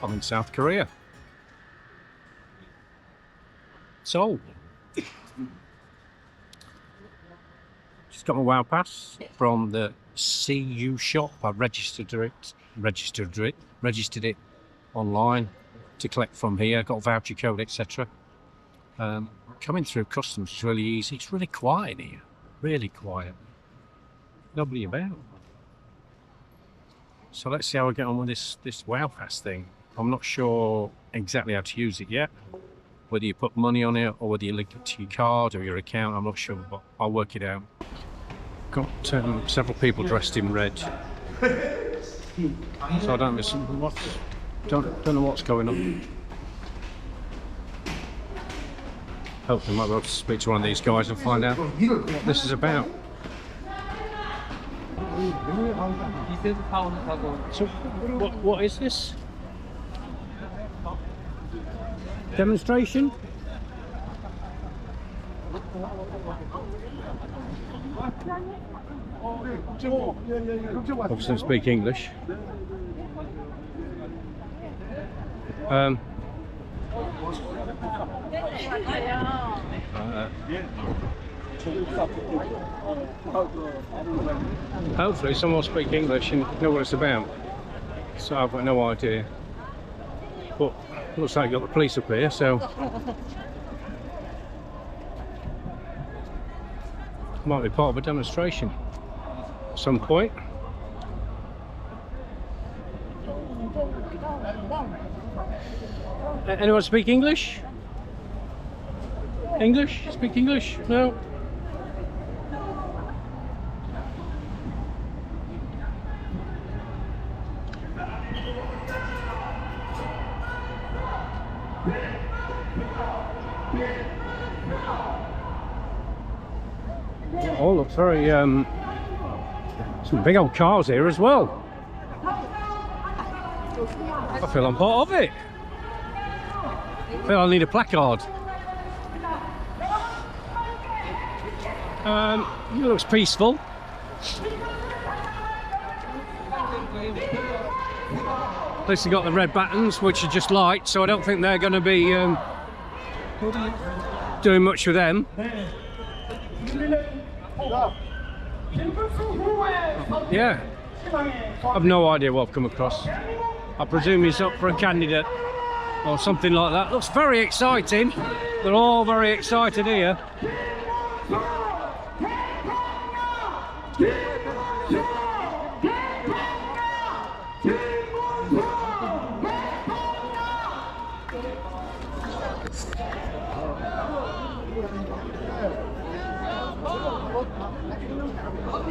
I'm in South Korea. Seoul. Just got my WOW pass from the CU shop. I registered it online to collect from here. Got a voucher code, etc. Coming through customs is really easy. It's really quiet here. Really quiet. Nobody about. So let's see how I get on with this WOW pass thing. I'm not sure exactly how to use it yet. Whether you put money on it or whether you link it to your card or your account, I'm not sure, but I'll work it out. Got several people dressed in red. So I don't know what's going on. Hopefully I might be able to speak to one of these guys and find out what this is about. So what is this? Demonstration? Obviously speak English. Hopefully someone will speak English and know what it's about. So I've got no idea. But looks like you've got the police up here, so might be part of a demonstration at some point. Anyone speak English? English? Speak English? No? Oh, looks very some big old cars here as well. I feel I'm part of it. I feel I need a placard. It looks peaceful. At least they got the red buttons, which are just light, so I don't think they're going to be doing much with them. Yeah, I've no idea what I've come across. I presume he's up for a candidate or something like that. Looks very exciting. They're all very excited here.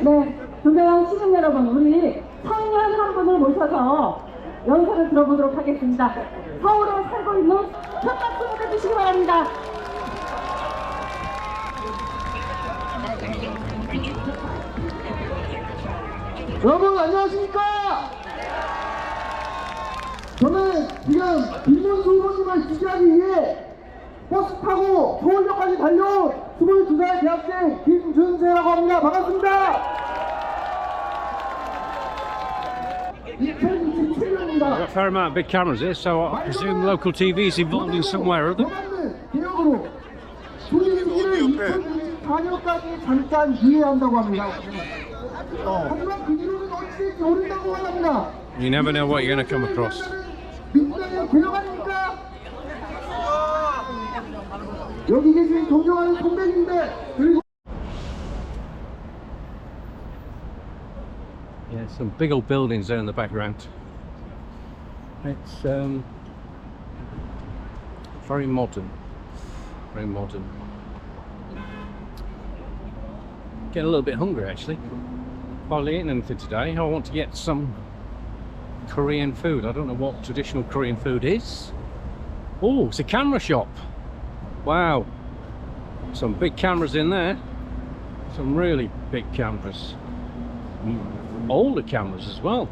네, 존경하는 시민 여러분, 우리 청년 한 분을 모셔서 연설을 들어보도록 하겠습니다. 서울에 살고 있는 큰 박수 보내주시기 바랍니다. 여러분 안녕하십니까? 저는 지금 김문수 후보님을 지지하기 위해 버스 타고 서울역까지 달려온 22살 대학생 김준세라고 합니다. 반갑습니다. 2027년입니다. Got a fair amount of big cameras here, so I presume local TV is involved in somewhere or other. 개혁으로 조직위기를 2024년까지 잠깐 유예한다고 합니다. 하지만 그 뒤로는 어찌 될지 모른다고 합니다. You never know what you're going to come across. 민주당의 개혁 아닙니까? 여기 계신 존경하는 선배님들 그리고 Yeah, some big old buildings there in the background. It's very modern. Very modern. Getting a little bit hungry actually. Hardly eaten anything today. I want to get some Korean food. I don't know what traditional Korean food is. Oh, it's a camera shop. Wow. Some big cameras in there. Some really big cameras. Older cameras as well.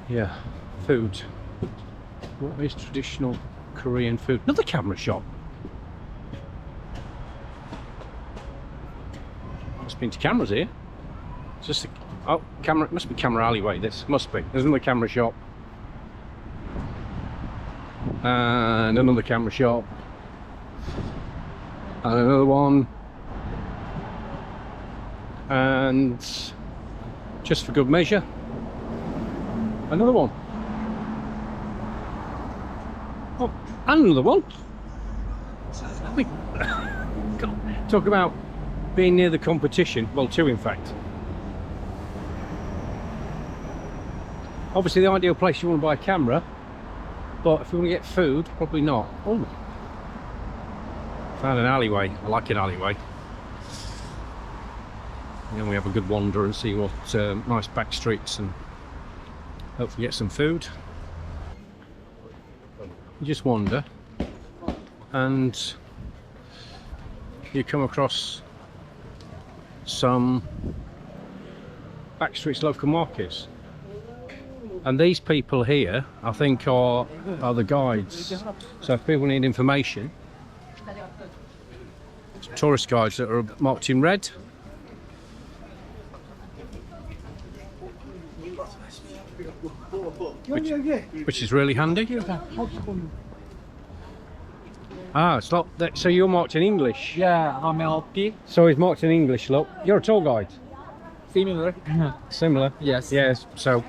Yeah, food. What is traditional Korean food? Another camera shop. into cameras here. It's just a, oh, camera. It must be camera alleyway. This must be. There's another camera shop. And another camera shop. And another one. And just for good measure, another one. Oh, and another one. God, talk about being near the competition. Well, two in fact. Obviously the ideal place you want to buy a camera, but if you want to get food, probably not. Oh, found an alleyway. I like an alleyway. And we have a good wander and see what nice back streets and hopefully get some food. You just wander and you come across some back streets local markets. And these people here, I think, are the guides. So if people need information, tourist guides that are marked in red. Which is really handy. Ah, it's not that, so you're marked in English. Yeah, how may I help you? So he's marked in English. Look, you're a tour guide. Similar. Similar. Yes. Yes. So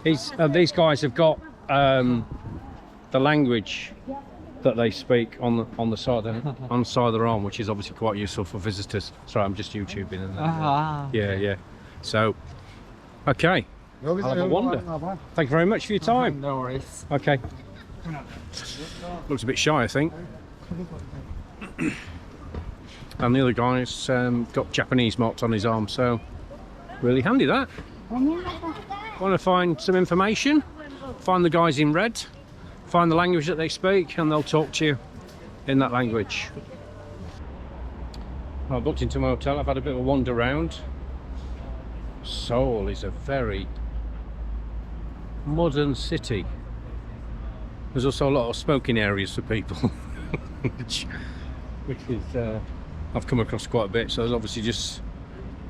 these guys have got the language that they speak on the side of their arm, which is obviously quite useful for visitors. Sorry, I'm just YouTubing. And yeah. So, okay. I'll have a wander. Thank you very much for your time. No worries. Okay. Looks a bit shy, I think. And the other guy's got Japanese marked on his arm, so really handy that. Want to find some information? Find the guys in red, find the language that they speak, and they'll talk to you in that language. I booked into my hotel. I've had a bit of a wander around. Seoul is a very modern city. There's also a lot of smoking areas for people, which is I've come across quite a bit. So there's obviously just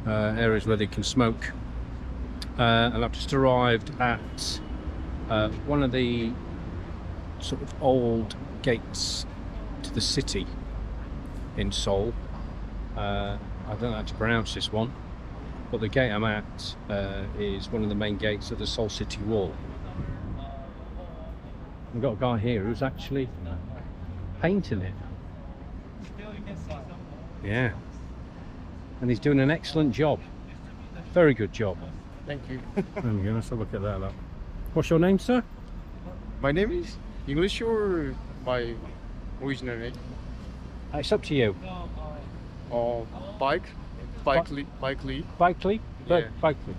areas where they can smoke. And I've just arrived at one of the sort of old gates to the city in Seoul. I don't know how to pronounce this one, but the gate I'm at is one of the main gates of the Seoul City Wall. We've got a guy here who's actually painting it. Yeah. And he's doing an excellent job. Very good job. Thank you. There we go, let's have a look at that. Look. What's your name, sir? My name is English or my original name? It's up to you. Bike Lee. Bikely? Yeah. Bikely.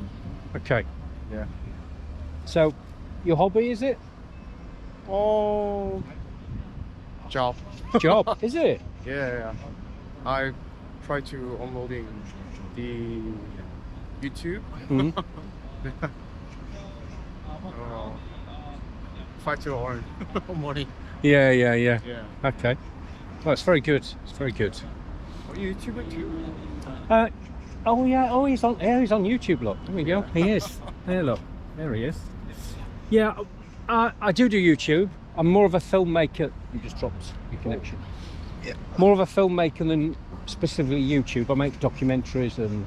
Okay. Yeah. So, your hobby, is it? Job. Job, is it? Yeah. I try to uploading the YouTube. Mm. Try to earn money. Yeah. Yeah. Okay. Well, it's very good. It's very good. Are you YouTuber too? Oh yeah. Oh, he's on YouTube. Look, there we go. He is. There, look. There he is. Yeah, I do YouTube. I'm more of a filmmaker. You just dropped your connection. Yeah. More of a filmmaker than specifically YouTube. I make documentaries and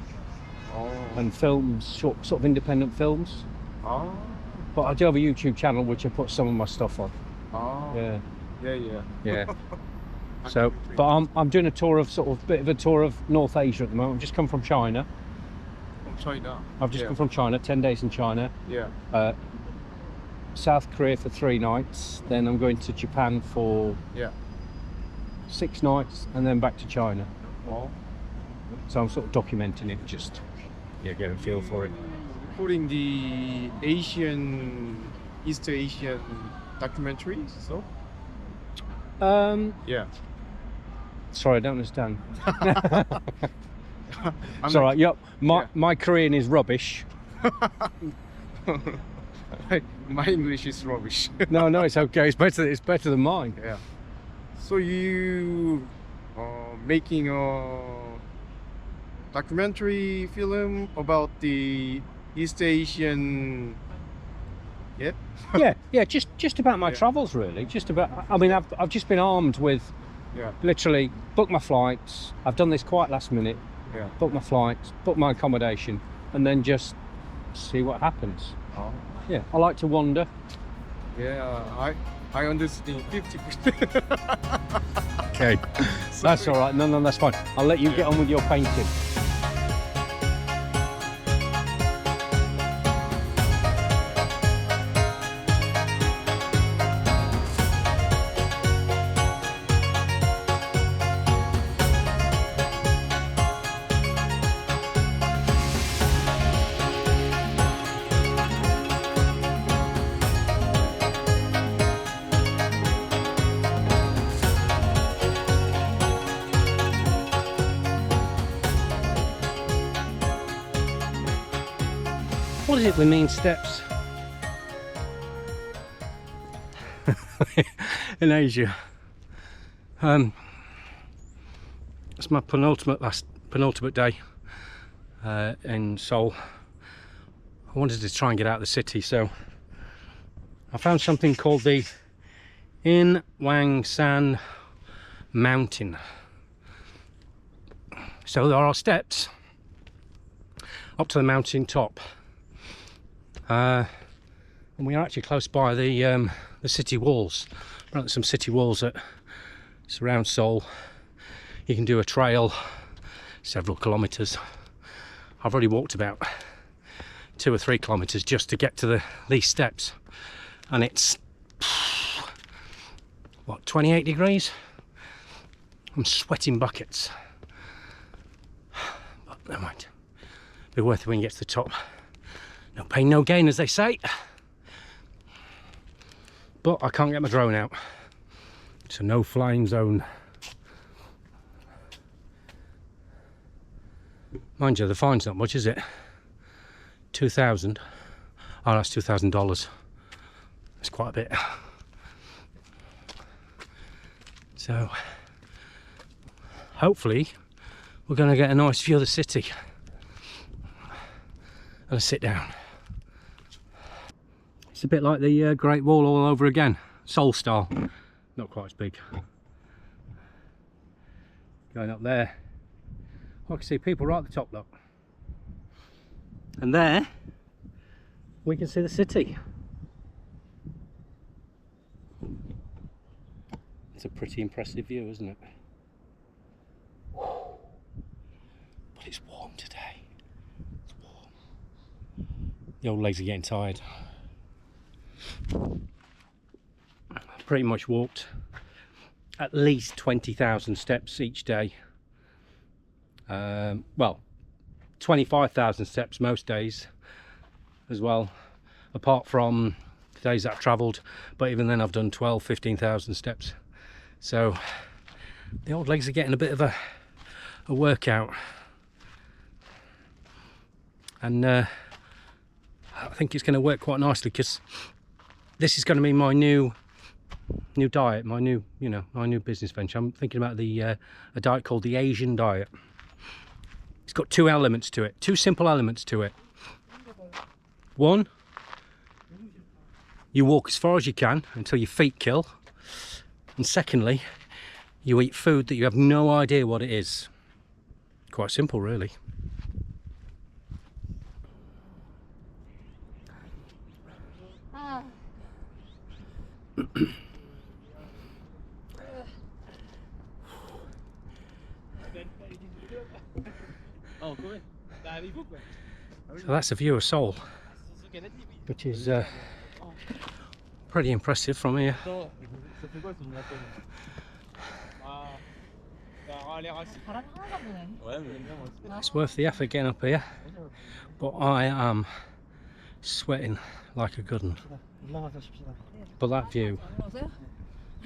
films, sort of independent films. Oh. But I do have a YouTube channel which I put some of my stuff on. Oh. Yeah. So, but I'm doing a tour of bit of a tour of North Asia at the moment. I've just come from China. From China. I've just come from China, 10 days in China. Yeah. South Korea for 3 nights. Then I'm going to Japan for 6 nights, and then back to China. Oh. So I'm sort of documenting it, just get a feel for it. Including the East Asian documentaries, so? Yeah. Sorry, I don't understand. It's all right. Yep. My Korean is rubbish. My English is rubbish. No, it's okay. It's better than mine. Yeah. So you making a documentary film about the East Asian. Yeah. yeah, just about my travels really. Just about. I mean, I've just been armed with Yeah. literally book my flights. I've done this quite last minute. Yeah. Book my flights, book my accommodation, and then just see what happens. Oh. Yeah, I like to wander. Yeah. I understand 50%. Okay, that's all right. No, that's fine. I'll let you get on with your painting. What is it with mean steps? In Asia. It's my penultimate day in Seoul. I wanted to try and get out of the city, so I found something called the San Mountain. So there are steps up to the mountain top. And we are actually close by the city walls. Apparently some city walls that surround Seoul. You can do a trail several kilometres. I've already walked about 2 or 3 kilometres just to get to these steps, and it's what, 28 degrees. I'm sweating buckets, but never mind. Be worth it when you get to the top. No pain, no gain, as they say. But I can't get my drone out. It's a no flying zone. Mind you, the fine's not much, is it? 2,000. Oh, that's $2,000. That's quite a bit. So, hopefully, we're going to get a nice view of the city. And a sit down. It's a bit like the Great Wall all over again, Seoul style. Not quite as big. Going up there, I can see people right at the top, look. And there, we can see the city. It's a pretty impressive view, isn't it? But it's warm today. It's warm. The old legs are getting tired. I've pretty much walked at least 20,000 steps each day. Well, 25,000 steps most days as well, apart from the days that I've travelled, but even then I've done 15,000 steps. So the old legs are getting a bit of a workout, and I think it's going to work quite nicely, because this is going to be my new diet, my new business venture. I'm thinking about a diet called the Asian diet. It's got 2 elements to it, 2 simple elements to it. One, you walk as far as you can until your feet kill. And secondly, you eat food that you have no idea what it is. Quite simple, really. So that's a view of Seoul, which is pretty impressive from here. It's worth the effort getting up here, but I am sweating like a good one. But that view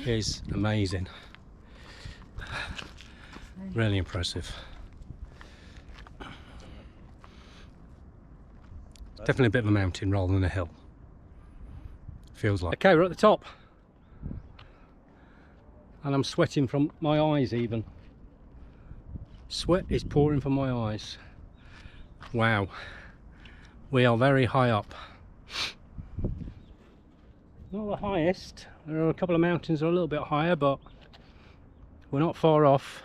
is amazing. Really impressive. Definitely a bit of a mountain rather than a hill. Feels like. Okay, we're at the top. And I'm sweating from my eyes even. Sweat is pouring from my eyes. Wow, we are very high up. Not the highest. There are a couple of mountains that are a little bit higher, but we're not far off.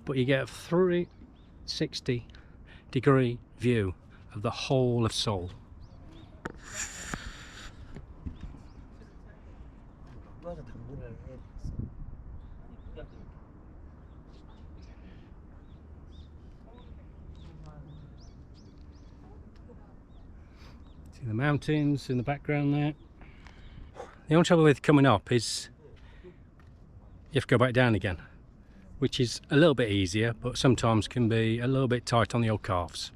But you get a 360-degree view of the whole of Seoul. See the mountains in the background there. The only trouble with coming up is you have to go back down again, which is a little bit easier, but sometimes can be a little bit tight on the old calves.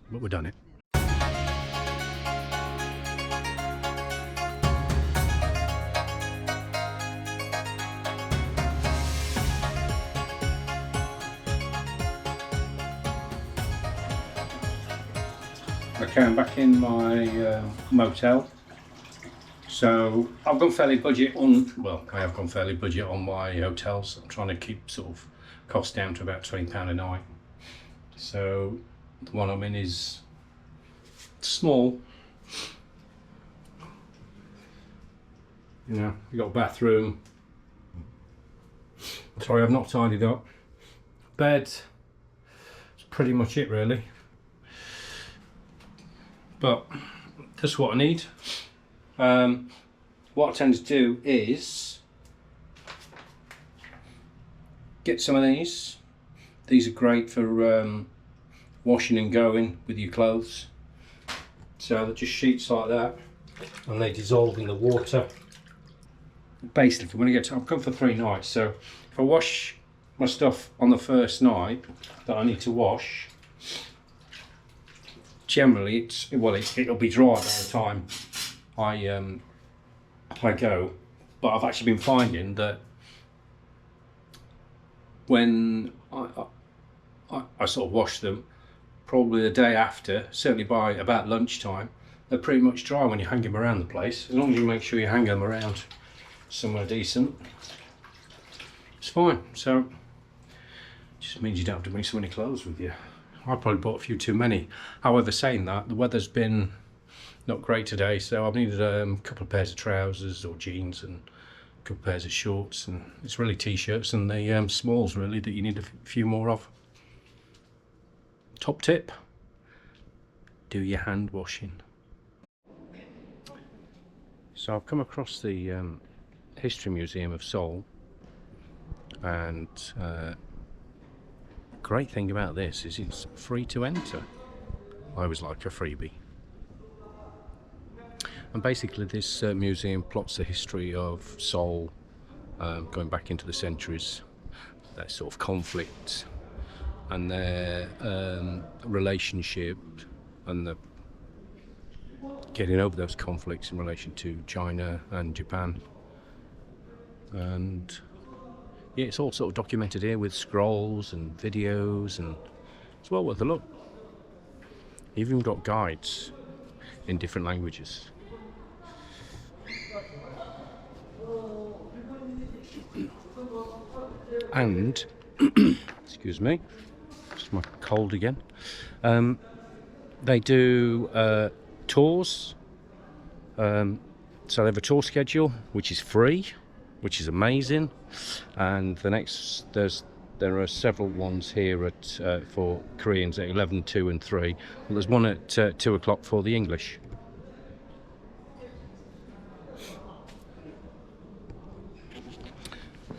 But we've done it. Okay, I'm back in my motel. So I've gone fairly budget on, well, I have gone fairly budget on my hotels. I'm trying to keep sort of costs down to about £20 a night. So the one I'm in is small. You know, you got a bathroom. Sorry, I've not tidied up. Bed. That's pretty much it, really. But that's what I need. What I tend to do is get some of these. These are great for washing and going with your clothes. So they're just sheets like that, and they dissolve in the water. Basically, when I get to, I've come for 3 nights, so if I wash my stuff on the first night that I need to wash, generally it'll be dry by the time I go. But I've actually been finding that when I sort of wash them, probably the day after, certainly by about lunchtime, they're pretty much dry when you hang them around the place. As long as you make sure you hang them around somewhere decent, it's fine. So it just means you don't have to bring so many clothes with you. I probably bought a few too many. However, saying that, the weather's been not great today, so I've needed a couple of pairs of trousers or jeans and a couple of pairs of shorts, and it's really t-shirts and the smalls really that you need a few more of. Top tip, do your hand washing. So I've come across the History Museum of Seoul, and great thing about this is it's free to enter. I always like a freebie. And basically this museum plots the history of Seoul going back into the centuries, their sort of conflict and their relationship and the getting over those conflicts in relation to China and Japan. And yeah, it's all sort of documented here with scrolls and videos, and it's well worth a look. You've even got guides in different languages. And excuse me, just my cold again. They do tours. So they have a tour schedule which is free, which is amazing. And there are several ones here at for Koreans at 11, 2 and 3. Well, there's one at 2 o'clock for the English.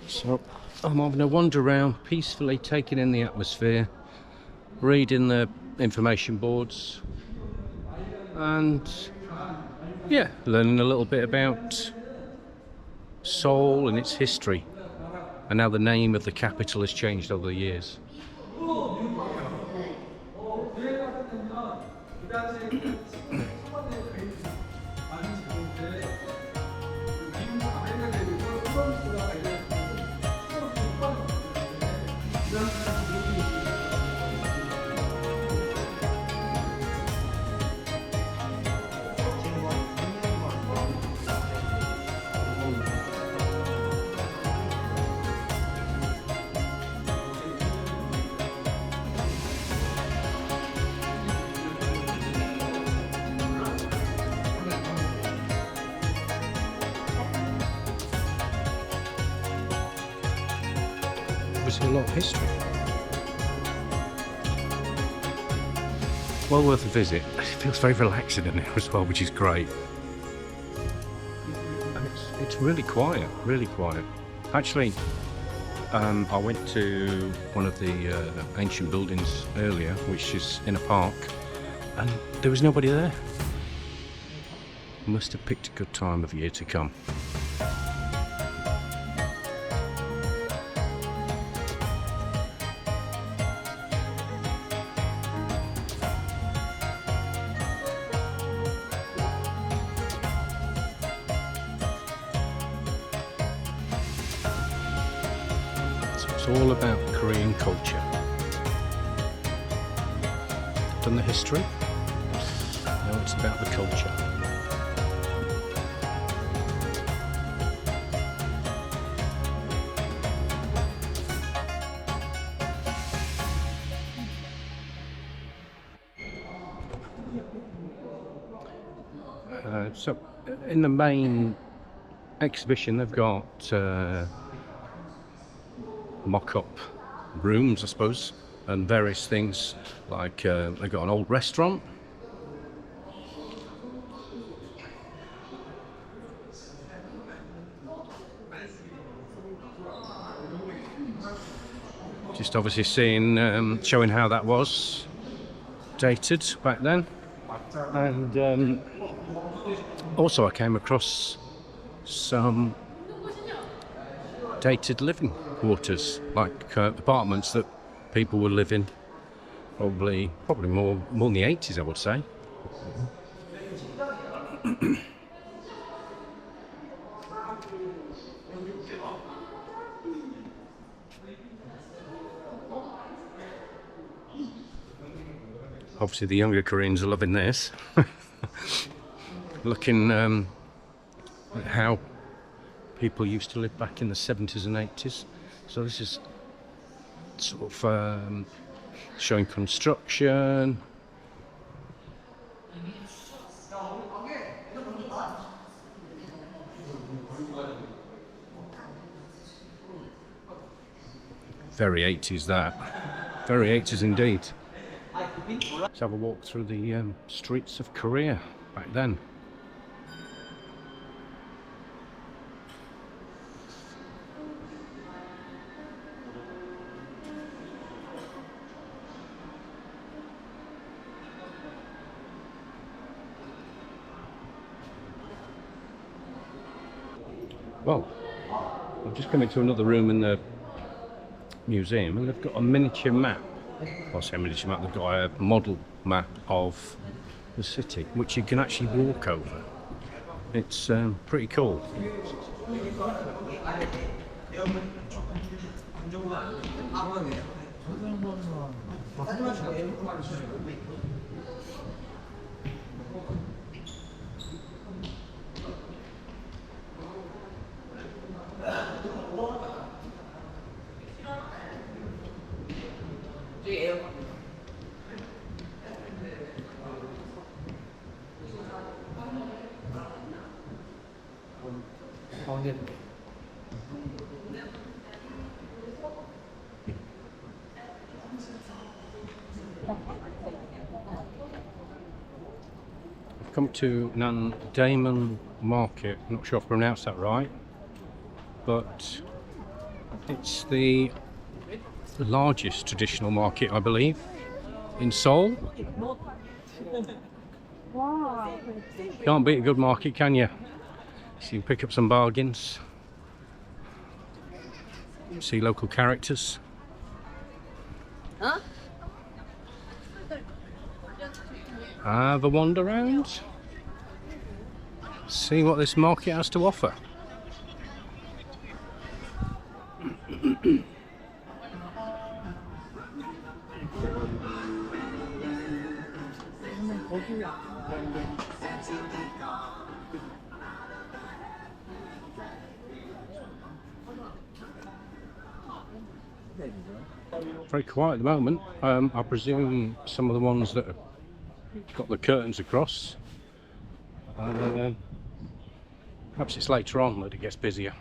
So I'm having a wander around peacefully, taking in the atmosphere, reading the information boards, and yeah, learning a little bit about Seoul and its history, and how the name of the capital has changed over the years. obviously a lot of history. Well worth a visit. It feels very relaxing in there as well, which is great. And it's really quiet, really quiet. Actually, I went to one of the ancient buildings earlier, which is in a park, and there was nobody there. Must have picked a good time of year to come. So it's all about Korean culture. Done the history. Now it's about the culture. So in the main exhibition they've got mock-up rooms, I suppose, and various things like they've got an old restaurant. Just obviously seeing, showing how that was dated back then. And also I came across some dated living quarters, like apartments that people would live in, probably more in the 80s, I would say. Obviously the younger Koreans are loving this. Looking at how people used to live back in the 70s and 80s. So this is sort of showing construction. Very 80s that. Very 80s indeed. Let's have a walk through the streets of Korea back then. Well, I've just come into another room in the museum and they've got a miniature map. Well, I say miniature map, they've got a model map of the city, which you can actually walk over. It's pretty cool. I've come to Nan Daemon Market. I'm not sure if I pronounced that right, but it's the largest traditional market, I believe, in Seoul. Can't beat a good market, can you? So you can pick up some bargains, see local characters. Have a wander around, see what this market has to offer. Very quiet at the moment. I presume some of the ones that have got the curtains across. Perhaps it's later on that it gets busier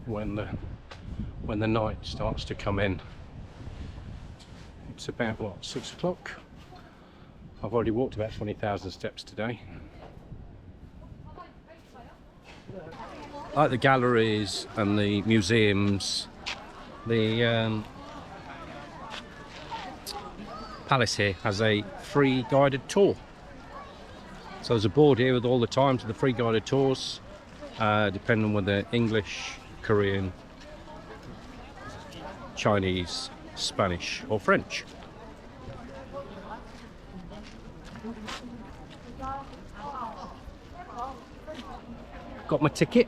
when the when the night starts to come in. It's about, what, 6 o'clock? I've already walked about 20,000 steps today. Like the galleries and the museums, the palace here has a free guided tour. So there's a board here with all the times of the free guided tours, depending on whether English, Korean, Chinese, Spanish or French. Got my ticket.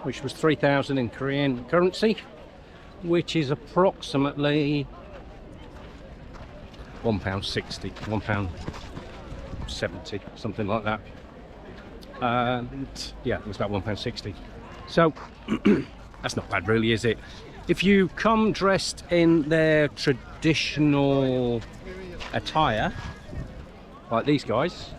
Which was 3,000 in Korean currency, which is approximately £1.60, £1.70, something like that. And yeah, it was about £1.60. So that's not bad really, is it? If you come dressed in their traditional attire, like these guys,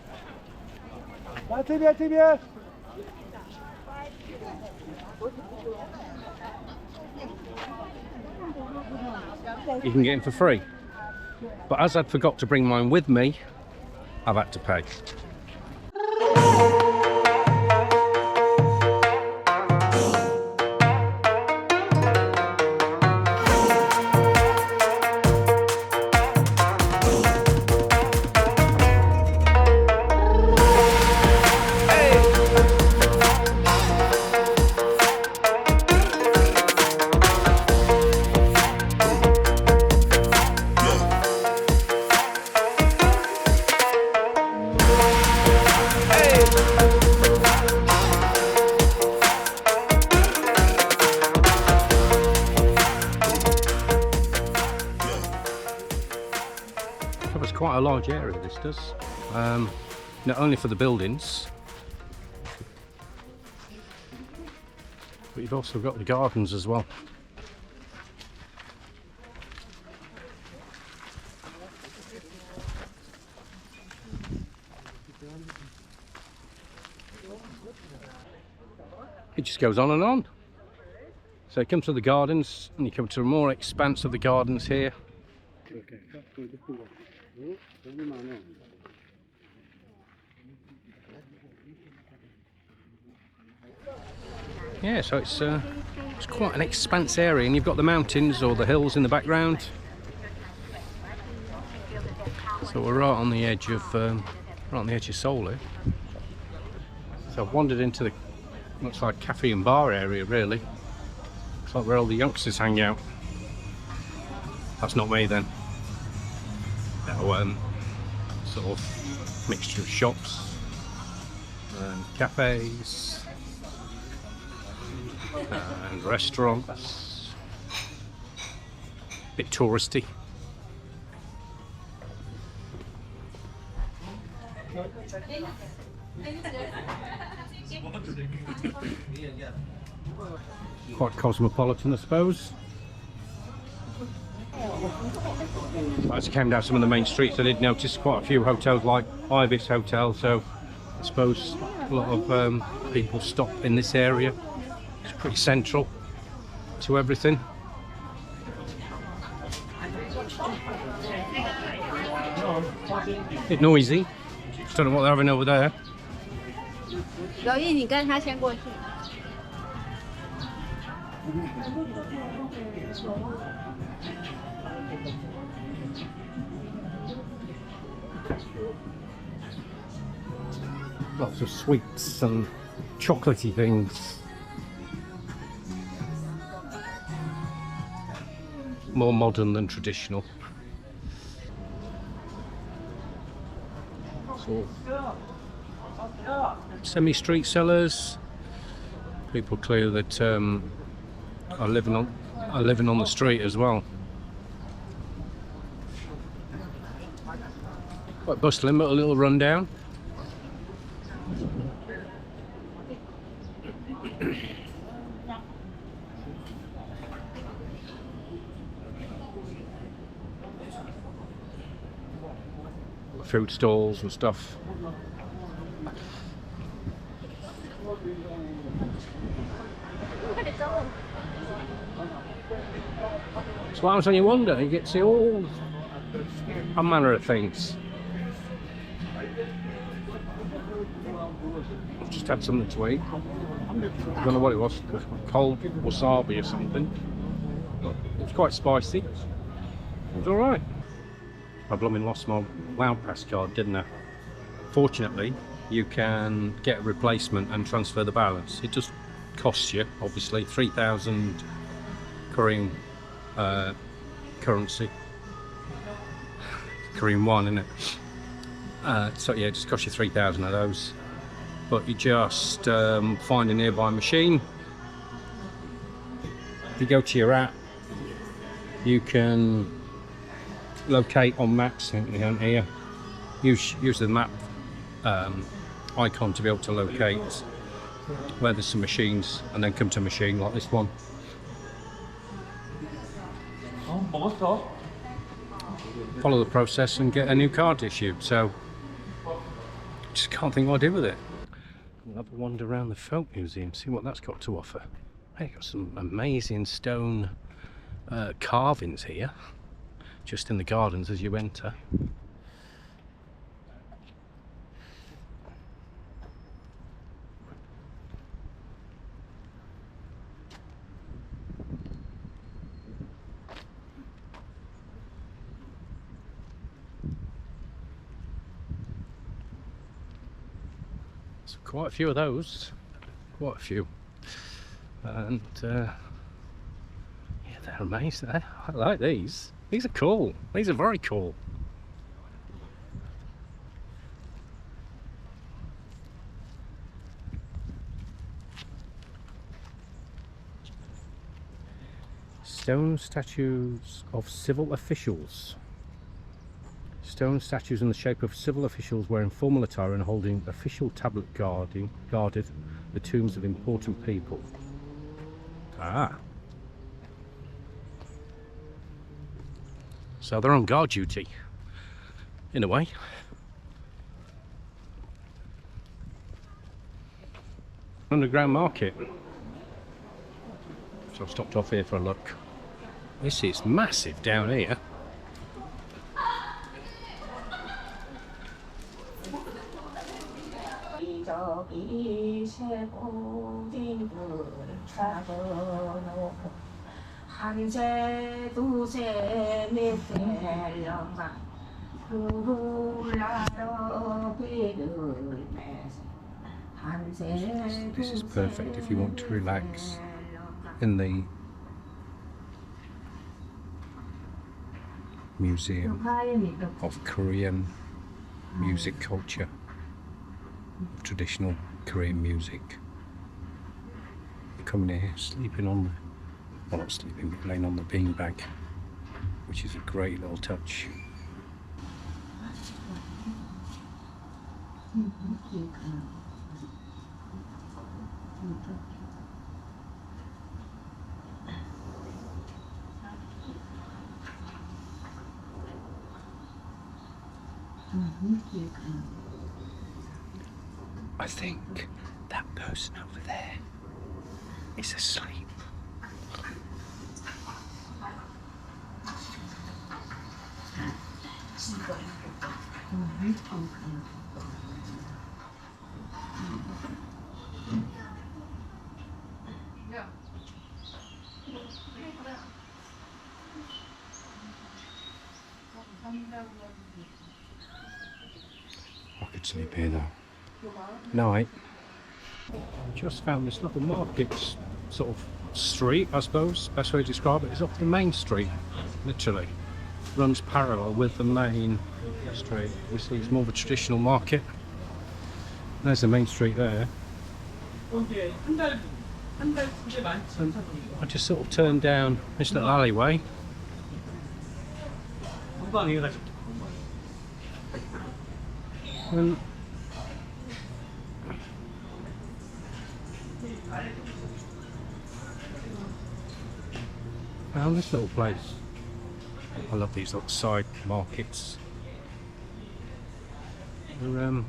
you can get in for free. But as I'd forgot to bring mine with me, I've had to pay. Covers quite a large area, this does. Not only for the buildings, but you've also got the gardens as well. It just goes on and on. So you come to the gardens and you come to a more expanse of the gardens here. Yeah, so it's quite an expanse area, and you've got the mountains or the hills in the background. So we're right on the edge of Seoul here. So I've wandered into the looks like cafe and bar area really. Looks like where all the youngsters hang out. That's not me then. No, sort of mixture of shops and cafes and restaurants. Bit touristy. Quite cosmopolitan, I suppose. As I came down some of the main streets, I did notice quite a few hotels like Ibis Hotel, so I suppose a lot of people stop in this area. It's pretty central to everything. Bit noisy. Don't know what they're having over there. 刘毅，你跟他先过去。 Lots of sweets and chocolatey things. More modern than traditional. So, semi-street sellers. People clear that are living on the street as well. Quite bustling, but a little rundown. Food stalls and stuff. Sometimes when you wander, you get to see all manner of things. Just had something to eat. I don't know what it was, cold wasabi or something. But it was quite spicy. It was alright. I blooming lost my Wow Pass card, didn't I? Fortunately, you can get a replacement and transfer the balance. It just costs you, obviously, 3,000 Korean currency. Korean won, isn't it? So yeah, it just costs you 3,000 of those. But you just find a nearby machine. If you go to your app, you can locate on maps here. Use the map icon to be able to locate where there's some machines, and then come to a machine like this one. Follow the process and get a new card issued. So just can't think what I do with it. We'll have a wander around the Folk Museum, see what that's got to offer. Hey, got some amazing stone carvings here, just in the gardens as you enter. So quite a few of those, quite a few, and yeah, they're amazing. I like these. These are cool. These are very cool. Stone statues of civil officials. Stone statues in the shape of civil officials wearing formal attire and holding official tablet guarded the tombs of important people. Ah. So they're on guard duty, in a way. Underground market. So I've stopped off here for a look. This is massive down here. This is perfect if you want to relax in the Museum of Korean music culture, traditional Korean music. You're coming here, sleeping on, well, not sleeping, but laying on the beanbag, which is a great little touch. I think that person over there is asleep. I could sleep here though. Night. Just found this little market sort of street, I suppose, best way to describe it. It's off the main street, literally. Runs parallel with the main street. Obviously it's more of a traditional market. There's the main street there. And I just sort of turned down this little alleyway. And found this little place. I love these little side markets. They're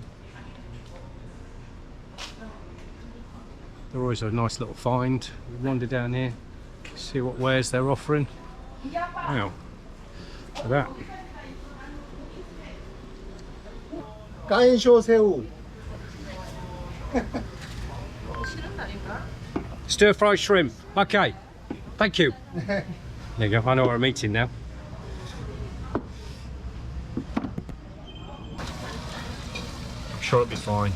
always a nice little find. We wander down here, see what wares they're offering. Wow. Look at that. 까인쇼 새우. Stir fried shrimp. Okay. Thank you. There you go. I know where I'm eating now. I'm sure it'll be fine.